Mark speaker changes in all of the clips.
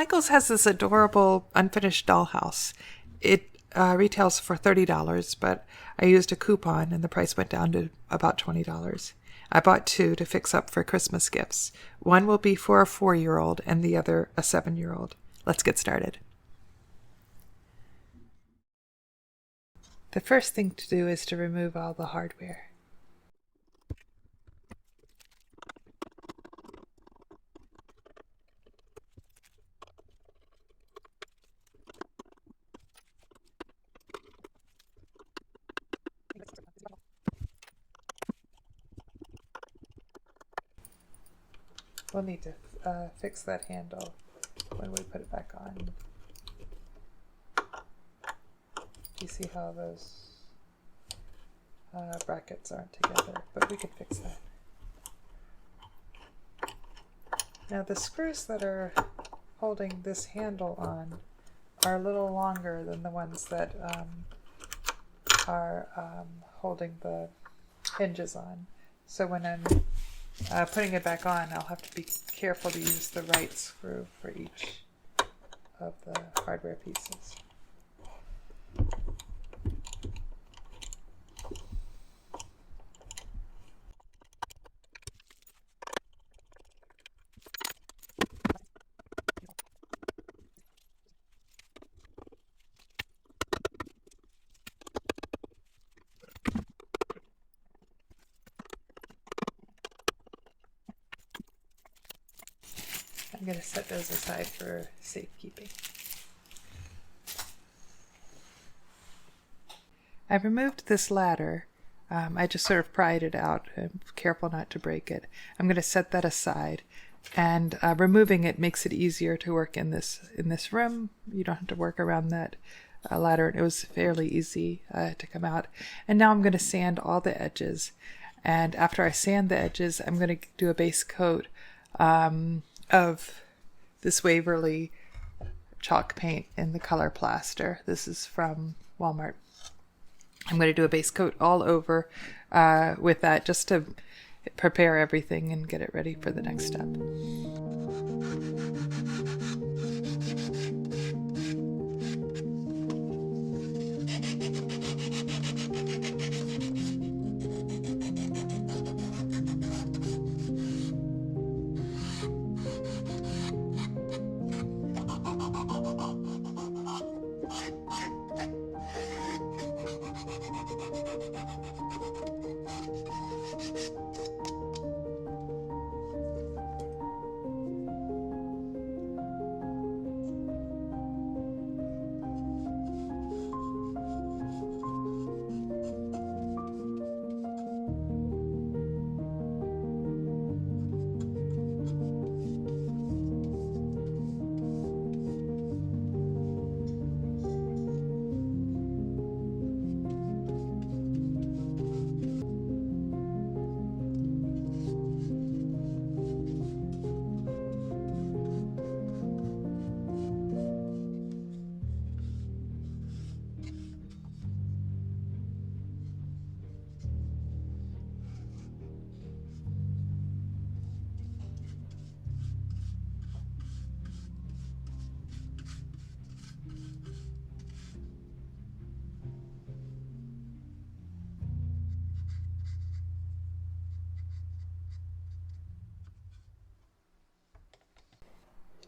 Speaker 1: Michael's has this adorable unfinished dollhouse. It retails for $30, but I used a coupon and the price went down to about $20. I bought two to fix up for Christmas gifts. One will be for a 4-year-old and the other a 7-year-old. Let's get started. The first thing to do is to remove all the hardware. We'll need to fix that handle when we put it back on. You see how those brackets aren't together, but we can fix that. Now the screws that are holding this handle on are a little longer than the ones that are holding the hinges on. So when I'm putting it back on, I'll have to be careful to use the right screw for each of the hardware pieces. I'm going to set those aside for safekeeping. I removed this ladder. I just sort of pried it out. I'm careful not to break it. I'm going to set that aside, and removing it makes it easier to work in this room. You don't have to work around that ladder. It was fairly easy to come out. And now I'm going to sand all the edges. And after I sand the edges, I'm going to do a base coat of this Waverly chalk paint in the color plaster. This is from Walmart. I'm going to do a base coat all over with that just to prepare everything and get it ready for the next step.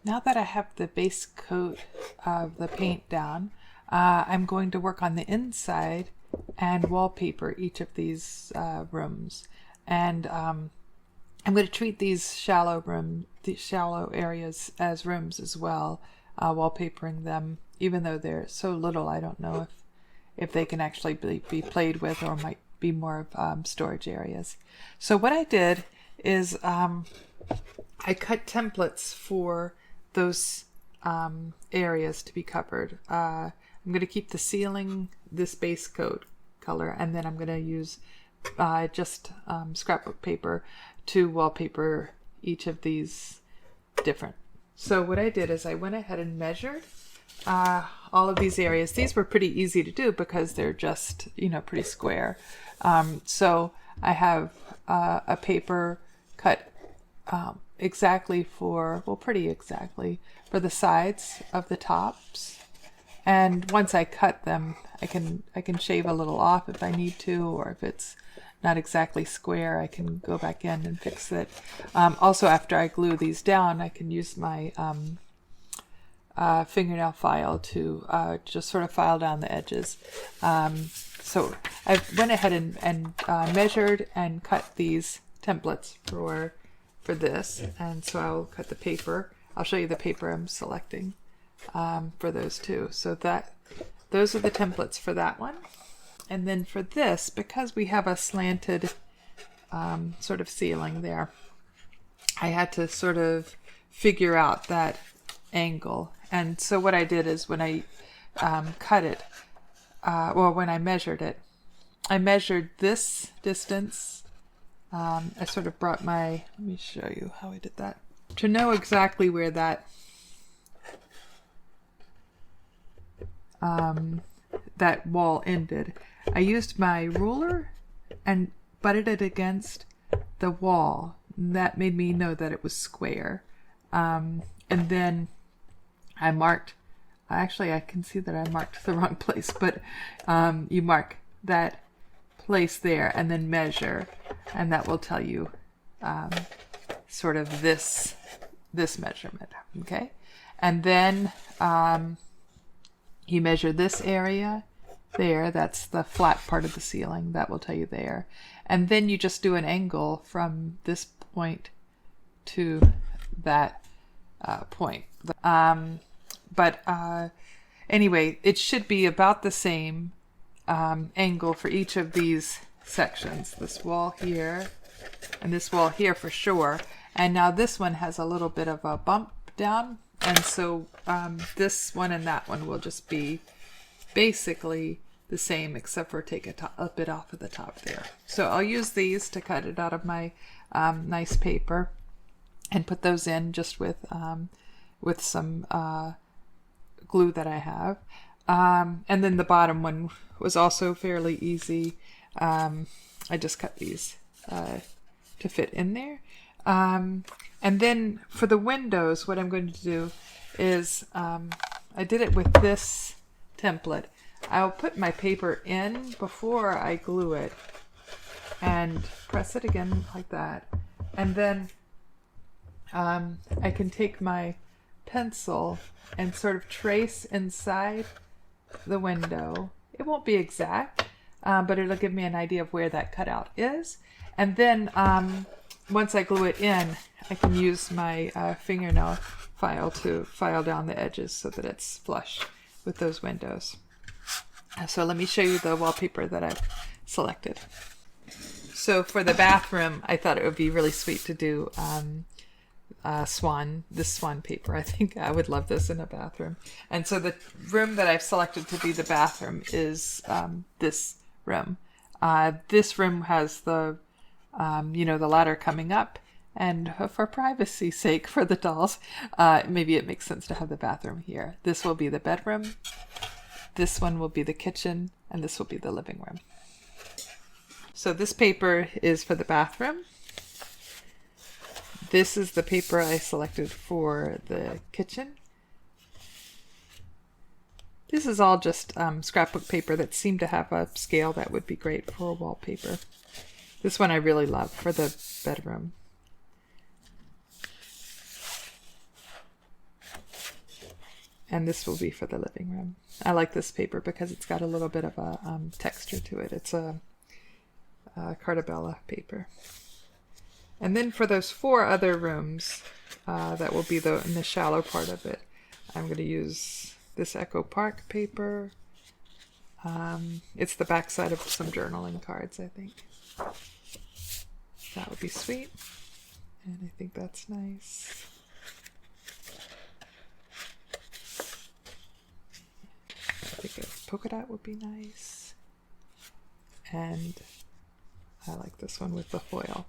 Speaker 1: Now that I have the base coat of the paint down, I'm going to work on the inside and wallpaper each of these rooms. And I'm going to treat these shallow areas as rooms as well, wallpapering them. Even though they're so little, I don't know if they can actually be played with or might be more of storage areas. So what I did is I cut templates for those areas to be covered. I'm going to keep the ceiling this base coat color, and then I'm going to use just scrapbook paper to wallpaper each of these different. So what I did is I went ahead and measured all of these areas. These were pretty easy to do because they're just, pretty square. So I have a paper cut exactly for, well, pretty exactly for the sides of the tops. And once I cut them, I can shave a little off if I need to, or if it's not exactly square, I can go back in and fix it. Also, after I glue these down, I can use my fingernail file to just sort of file down the edges. So I went ahead and measured and cut these templates for this, and so I'll cut the paper. I'll show you the paper I'm selecting for those two. So those are the templates for that one. And then for this, because we have a slanted sort of ceiling there, I had to sort of figure out that angle. And so what I did is when I cut it, when I measured it, I measured this distance. I sort of brought let me show you how I did that. To know exactly where that that wall ended, I used my ruler and butted it against the wall. That made me know that it was square. And then I marked, actually I can see that I marked the wrong place, but you mark that place there and then measure, and that will tell you sort of this measurement, okay? And then you measure this area there, that's the flat part of the ceiling, that will tell you there. And then you just do an angle from this point to that point. Anyway, it should be about the same angle for each of these sections. This wall here and this wall here for sure. And now this one has a little bit of a bump down. And so this one and that one will just be basically the same, except for take a bit off of the top there. So I'll use these to cut it out of my nice paper and put those in just with some glue that I have. And then the bottom one was also fairly easy. I just cut these to fit in there. And then for the windows, what I'm going to do is I did it with this template. I'll put my paper in before I glue it and press it again like that. And then I can take my pencil and sort of trace inside the window. It won't be exact, but it'll give me an idea of where that cutout is. And then once I glue it in, I can use my fingernail file to file down the edges so that it's flush with those windows. So let me show you the wallpaper that I've selected. So for the bathroom, I thought it would be really sweet to do this swan paper. I think I would love this in a bathroom. And so the room that I've selected to be the bathroom is this room. This room has the the ladder coming up, and for privacy's sake for the dolls, maybe it makes sense to have the bathroom here. This will be the bedroom, this one will be the kitchen, and this will be the living room. So this paper is for the bathroom. This is the paper I selected for the kitchen. This is all just scrapbook paper that seemed to have a scale that would be great for a wallpaper. This one I really love for the bedroom. And this will be for the living room. I like this paper because it's got a little bit of a texture to it. It's a Cartabella paper. And then for those 4 other rooms, that will be in the shallow part of it, I'm going to use this Echo Park paper. It's the backside of some journaling cards, I think. That would be sweet. And I think that's nice. I think a polka dot would be nice. And I like this one with the foil.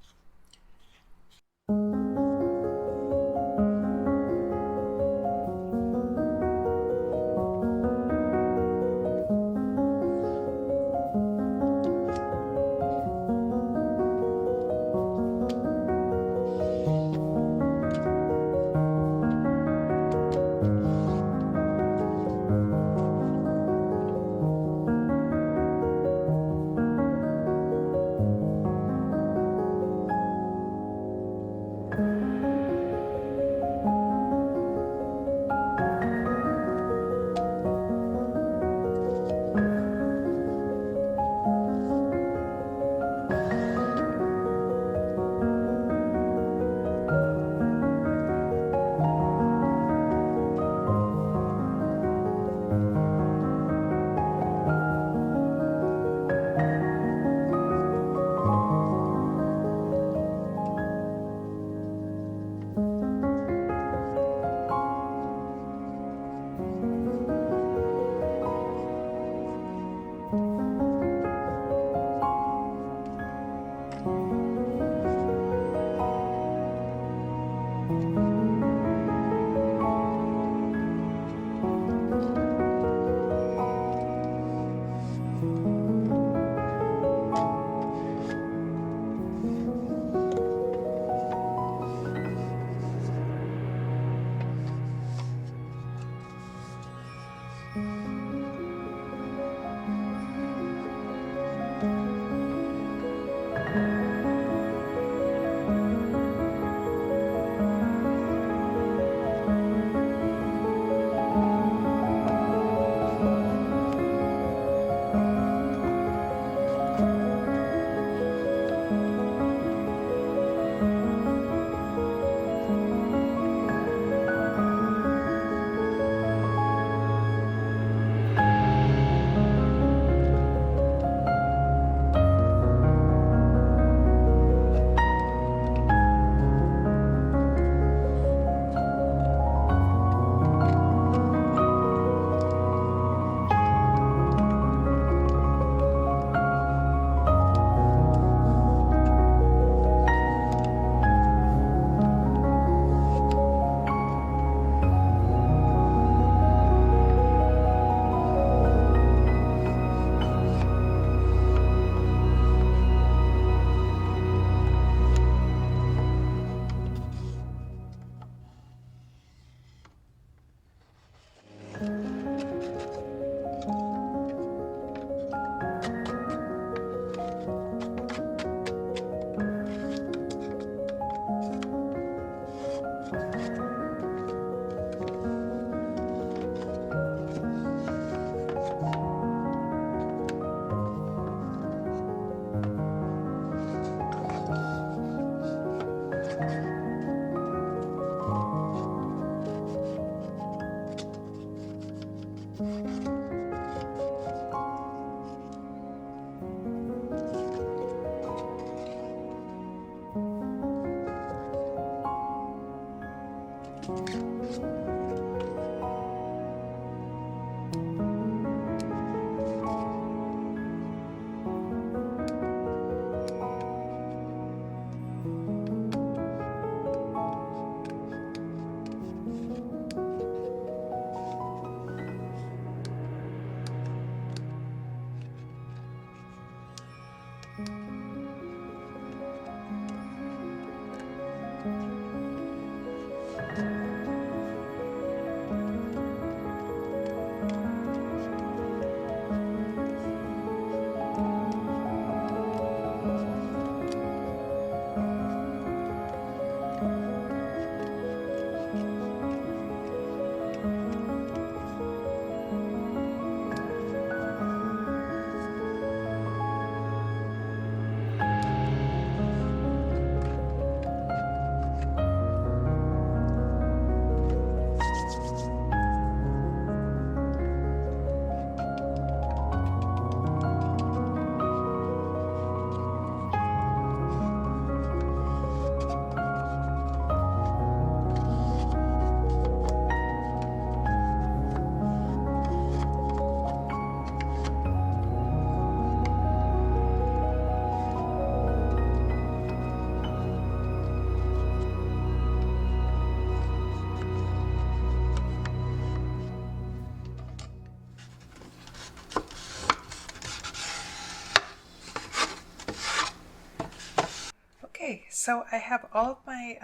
Speaker 1: Okay, so I have all of my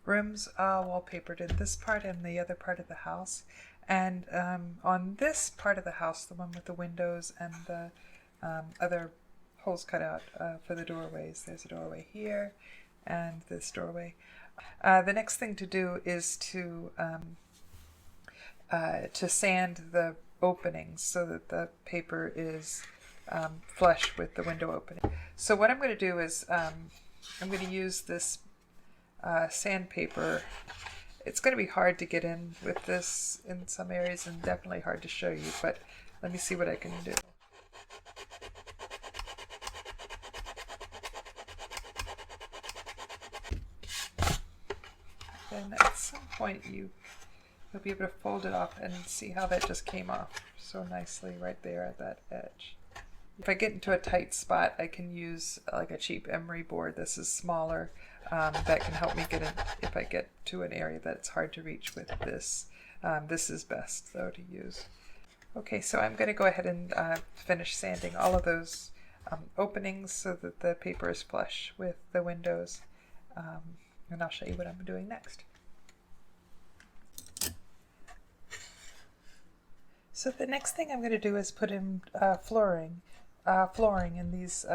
Speaker 1: rooms wallpapered in this part and the other part of the house. And on this part of the house, the one with the windows and the other holes cut out for the doorways, there's a doorway here and this doorway. The next thing to do is to sand the openings so that the paper is flush with the window opening. So what I'm going to do is I'm going to use this sandpaper. It's going to be hard to get in with this in some areas and definitely hard to show you, but let me see what I can do. Then at some point you'll be able to fold it off and see how that just came off so nicely right there at that edge. If I get into a tight spot, I can use like a cheap emery board. This is smaller. That can help me get in if I get to an area that's hard to reach with this. This is best though to use. Okay, so I'm going to go ahead and finish sanding all of those openings so that the paper is flush with the windows. And I'll show you what I'm doing next. So the next thing I'm going to do is put in flooring in these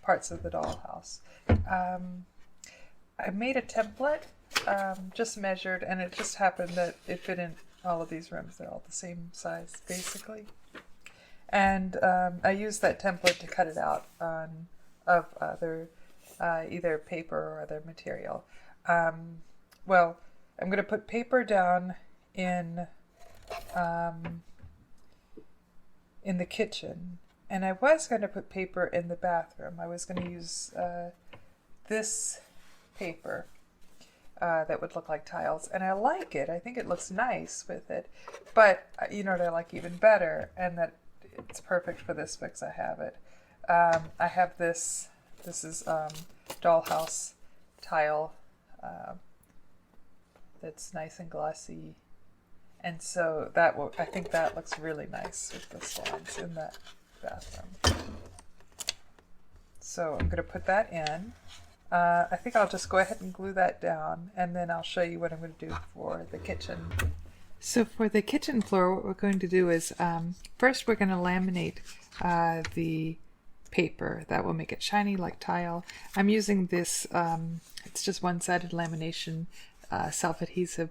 Speaker 1: parts of the dollhouse. I made a template, just measured, and it just happened that it fit in all of these rooms. They're all the same size, basically. And I used that template to cut it out of other either paper or other material. Well, I'm going to put paper down in the kitchen, and I was going to put paper in the bathroom. I was going to use this paper that would look like tiles, and I like it. I think it looks nice with it, but you know what I like even better, and that it's perfect for this fix. I have it. I have this. This is dollhouse tile that's nice and glossy. And so that will, I think that looks really nice with the slabs in that bathroom. So I'm going to put that in. I think I'll just go ahead and glue that down, and then I'll show you what I'm going to do for the kitchen. So for the kitchen floor, what we're going to do is first we're going to laminate the paper. That will make it shiny like tile. I'm using this, it's just one-sided lamination self-adhesive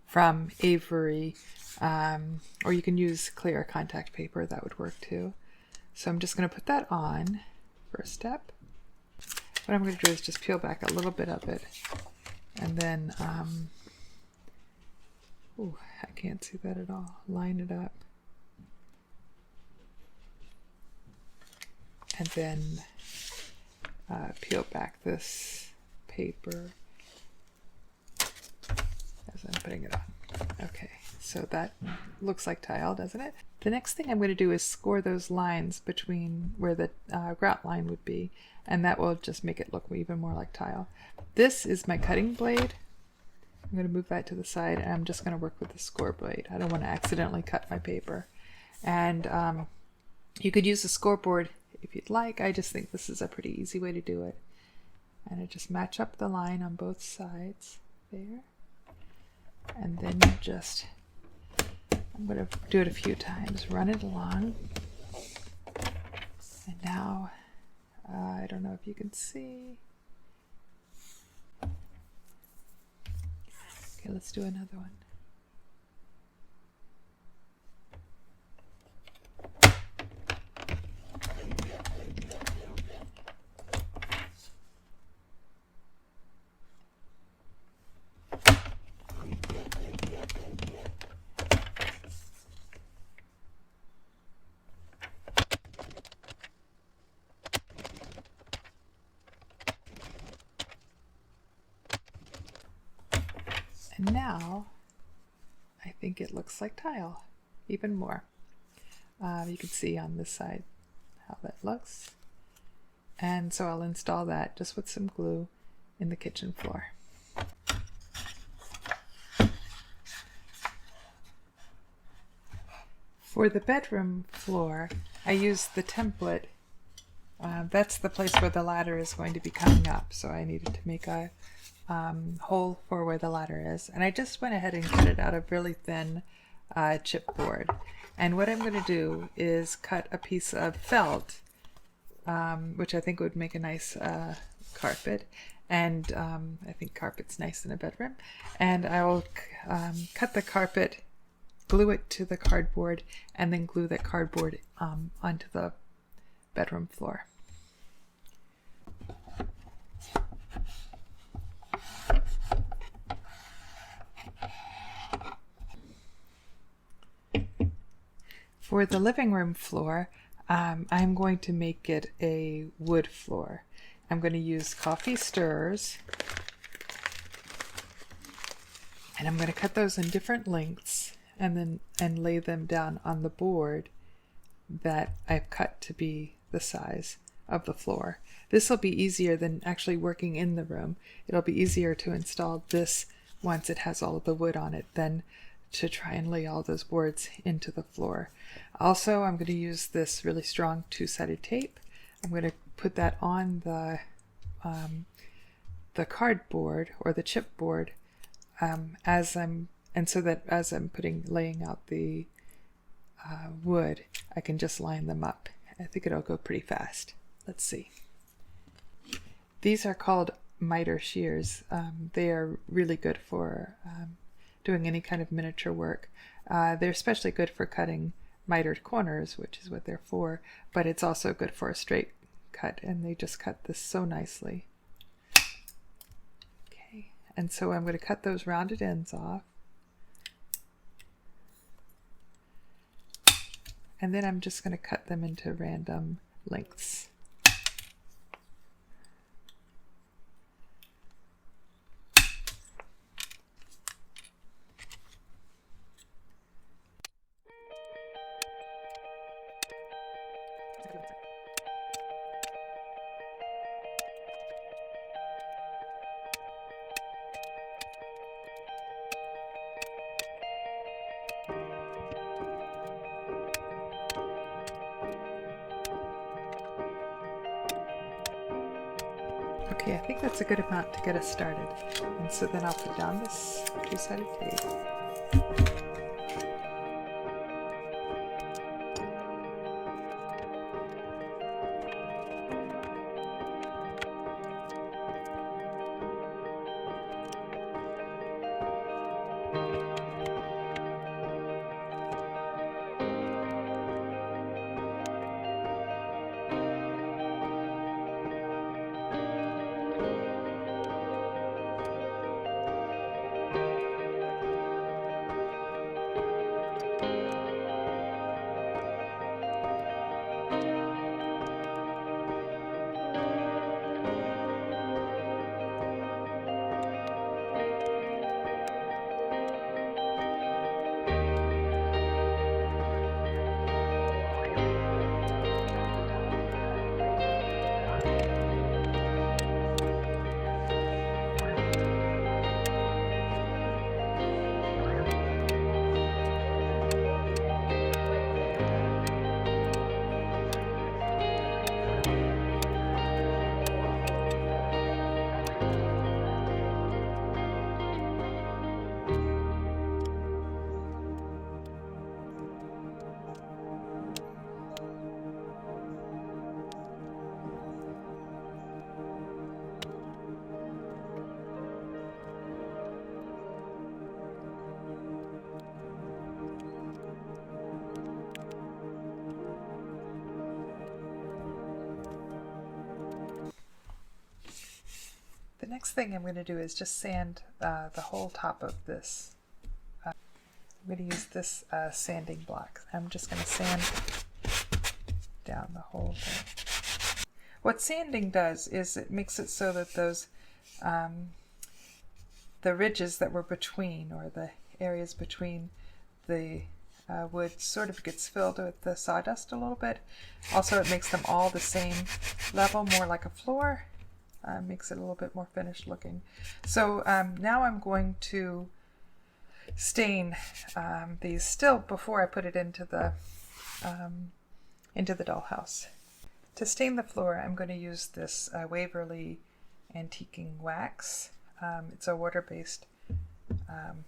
Speaker 1: from Avery, or you can use clear contact paper, that would work too. So I'm just going to put that on, first step. What I'm going to do is just peel back a little bit of it, and then, ooh, I can't see that at all, line it up. And then peel back this paper as I'm putting it on. Okay, so that looks like tile, doesn't it? The next thing I'm going to do is score those lines between where the grout line would be, and that will just make it look even more like tile. This is my cutting blade. I'm going to move that to the side, and I'm just going to work with the score blade. I don't want to accidentally cut my paper. And you could use a scoreboard if you'd like. I just think this is a pretty easy way to do it. And I just match up the line on both sides there. And then you just, I'm going to do it a few times, run it along. And now, I don't know if you can see. Okay, let's do another one. And now, I think it looks like tile, even more. You can see on this side how that looks. And so I'll install that just with some glue in the kitchen floor. For the bedroom floor, I used the template that's the place where the ladder is going to be coming up. So I needed to make a hole for where the ladder is. And I just went ahead and cut it out of really thin chipboard. And what I'm going to do is cut a piece of felt, which I think would make a nice carpet. And I think carpet's nice in a bedroom. And I will cut the carpet, glue it to the cardboard, and then glue that cardboard onto the bedroom floor. For the living room floor, I'm going to make it a wood floor. I'm going to use coffee stirrers, and I'm going to cut those in different lengths and lay them down on the board that I've cut to be the size of the floor. This will be easier than actually working in the room. It'll be easier to install this once it has all of the wood on it than to try and lay all those boards into the floor. Also, I'm going to use this really strong two-sided tape. I'm going to put that on the cardboard or the chipboard so that as I'm laying out the wood, I can just line them up. I think it'll go pretty fast. Let's see. These are called miter shears. They are really good for doing any kind of miniature work. They're especially good for cutting mitered corners, which is what they're for, but it's also good for a straight cut, and they just cut this so nicely. Okay, and so I'm going to cut those rounded ends off. And then I'm just going to cut them into random lengths. Okay, I think that's a good amount to get us started. And so then I'll put down this two-sided tape. The next thing I'm going to do is just sand the whole top of this. I'm going to use this sanding block. I'm just going to sand down the whole thing. What sanding does is it makes it so that those the ridges that were between, or the areas between the wood, sort of gets filled with the sawdust a little bit. Also, it makes them all the same level, more like a floor. Makes it a little bit more finished looking. So now I'm going to stain these still before I put it into the dollhouse. To stain the floor, I'm going to use this Waverly Antiquing Wax. It's a water-based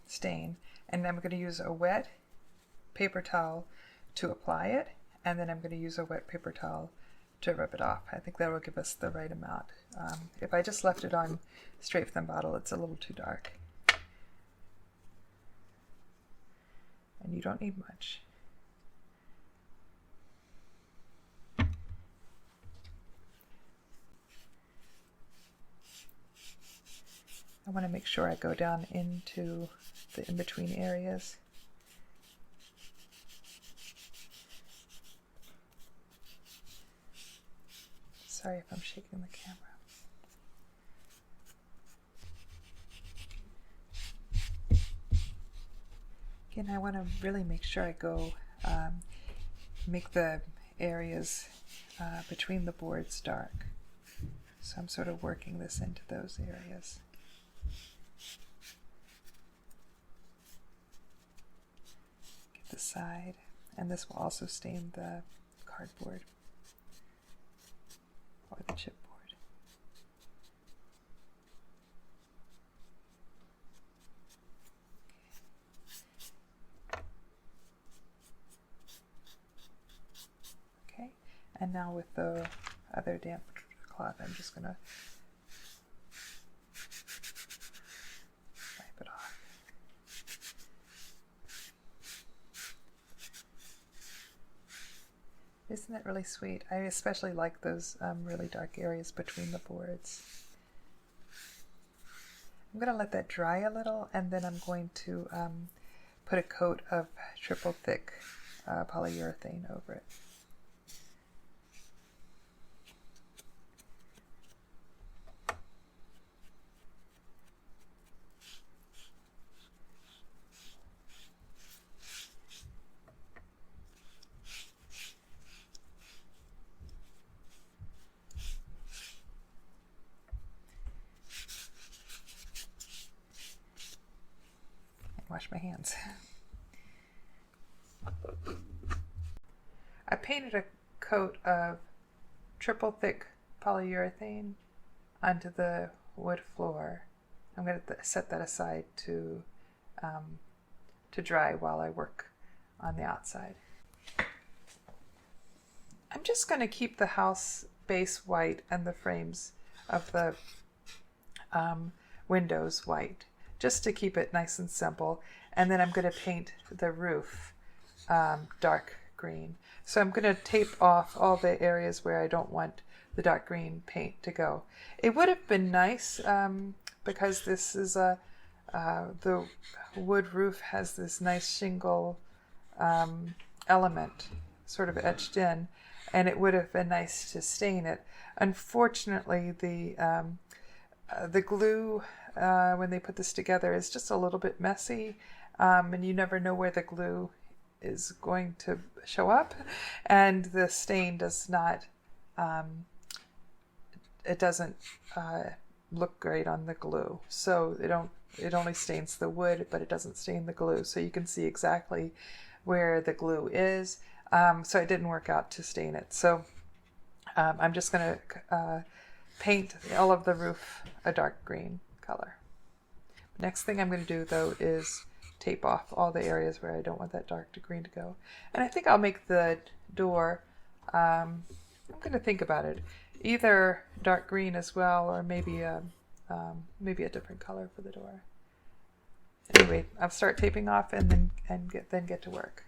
Speaker 1: stain, and I'm going to use a wet paper towel to apply it, and then I'm going to use a wet paper towel to rub it off. I think that will give us the right amount. If I just left it on straight from the bottle, it's a little too dark. And you don't need much. I want to make sure I go down into the in-between areas. Sorry if I'm shaking the camera. Again, I want to really make sure I go, make the areas between the boards dark. So I'm sort of working this into those areas. Get the side, and this will also stain the cardboard or the chipboard. Okay, and now with the other damp cloth, I'm just going to wipe it off. Isn't it really sweet? I especially like those really dark areas between the boards. I'm going to let that dry a little, and then I'm going to put a coat of triple thick polyurethane over it. Wash my hands. I painted a coat of triple thick polyurethane onto the wood floor. I'm going to set that aside to dry while I work on the outside. I'm just going to keep the house base white and the frames of the windows white, just to keep it nice and simple. And then I'm going to paint the roof dark green. So I'm going to tape off all the areas where I don't want the dark green paint to go. It would have been nice because this is the wood roof has this nice shingle element sort of etched in, and it would have been nice to stain it. Unfortunately, the glue when they put this together is just a little bit messy, and you never know where the glue is going to show up, and the stain does not it doesn't look great on the glue. So it only stains the wood, but it doesn't stain the glue, so you can see exactly where the glue is. So it didn't work out to stain it, so I'm just going to paint all of the roof a dark green color. Next thing I'm going to do, though, is tape off all the areas where I don't want that dark green to go. And I think I'll make the door, I'm going to think about it, either dark green as well, or maybe a different color for the door. Anyway, I'll start taping off and then get to work.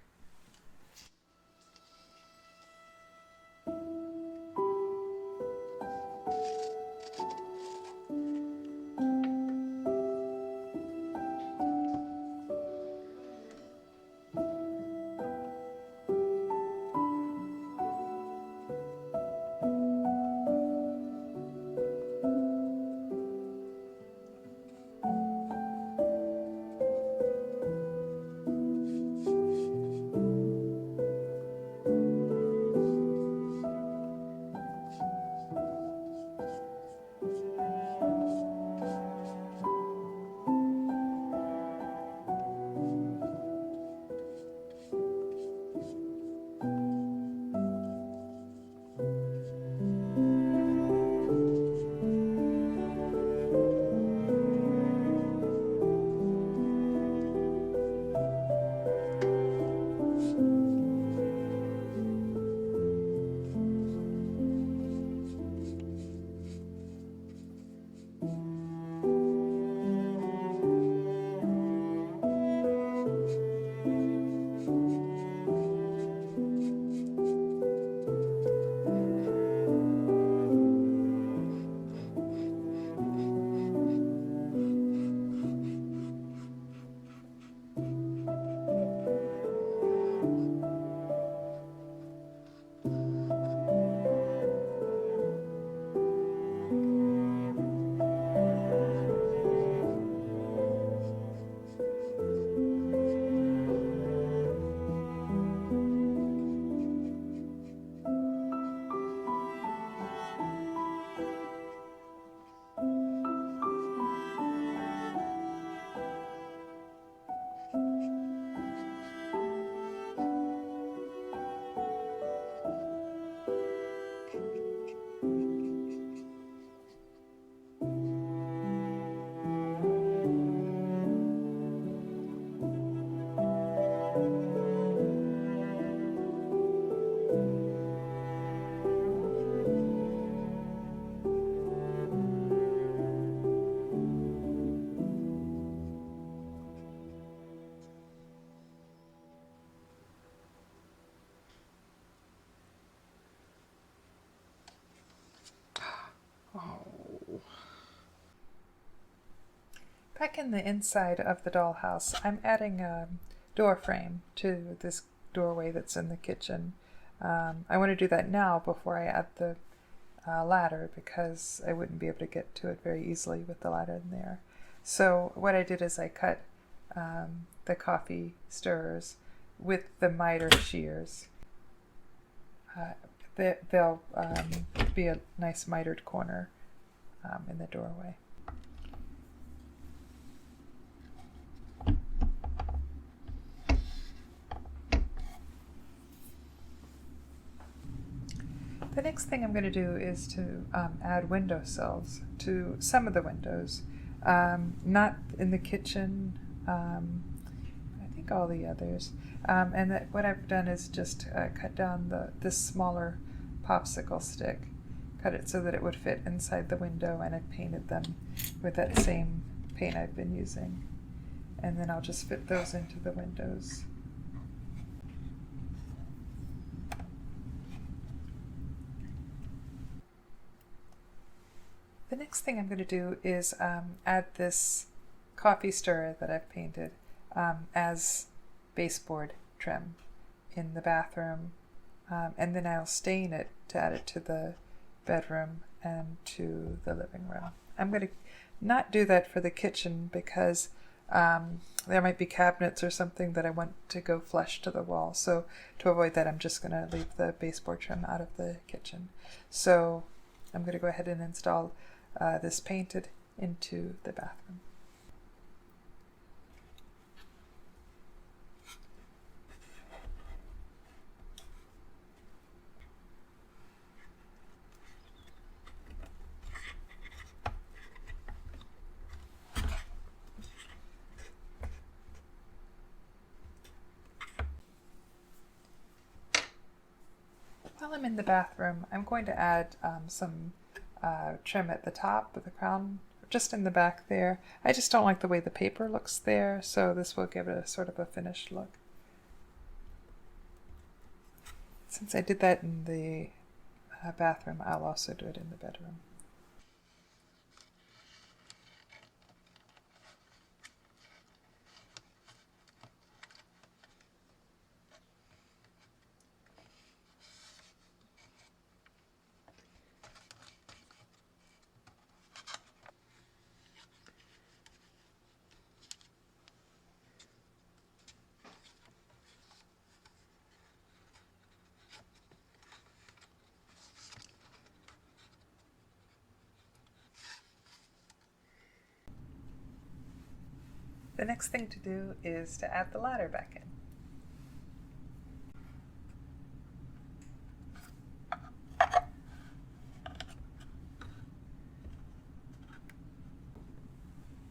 Speaker 1: Oh. Back in the inside of the dollhouse, I'm adding a door frame to this doorway that's in the kitchen. I want to do that now before I add the ladder, because I wouldn't be able to get to it very easily with the ladder in there. So what I did is I cut the coffee stirrers with the miter shears. They'll be a nice mitered corner in the doorway. The next thing I'm going to do is to add windowsills to some of the windows, not in the kitchen, I think all the others. And what I've done is just cut down this smaller popsicle stick, cut it so that it would fit inside the window, and I painted them with that same paint I've been using. And then I'll just fit those into the windows. The next thing I'm going to do is add this coffee stirrer that I've painted as baseboard trim in the bathroom, and then I'll stain it to add it to the bedroom and to the living room. I'm going to not do that for the kitchen because there might be cabinets or something that I want to go flush to the wall. So to avoid that, I'm just going to leave the baseboard trim out of the kitchen. So I'm going to go ahead and install this painted into the bathroom. While I'm in the bathroom, I'm going to add some trim at the top of the crown, just in the back there. I just don't like the way the paper looks there, so this will give it a sort of a finished look. Since I did that in the bathroom, I'll also do it in the bedroom. The next thing to do is to add the ladder back in.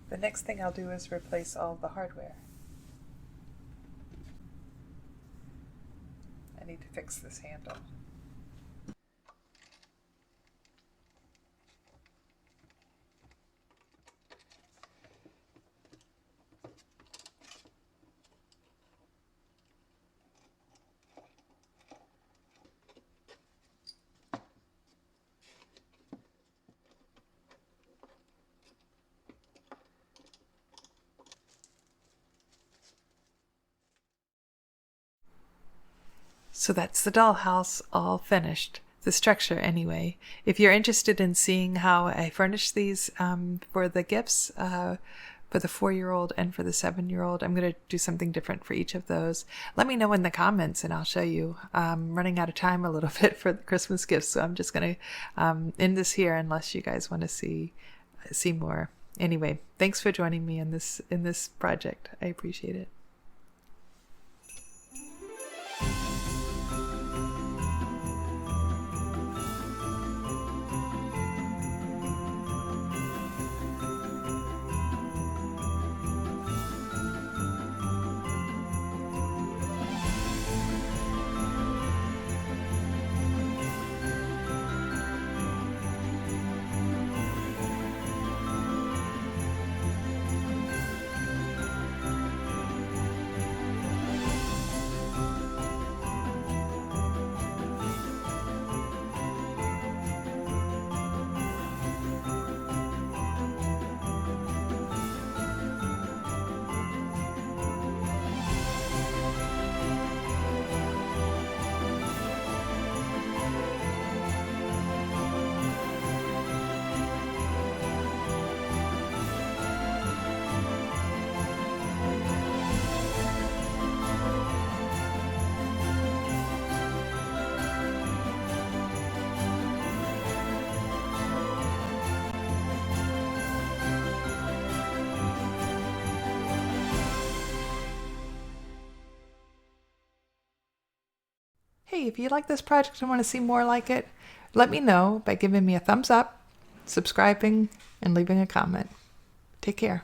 Speaker 1: The next thing I'll do is replace all the hardware. I need to fix this handle. So that's the dollhouse all finished, the structure anyway. If you're interested in seeing how I furnish these for the gifts, for the 4-year-old and for the 7-year-old, I'm going to do something different for each of those. Let me know in the comments and I'll show you. I'm running out of time a little bit for the Christmas gifts, so I'm just going to end this here unless you guys want to see more. Anyway, thanks for joining me in this project. I appreciate it. hey, if you like this project and want to see more like it, let me know by giving me a thumbs up, subscribing, and leaving a comment. Take care.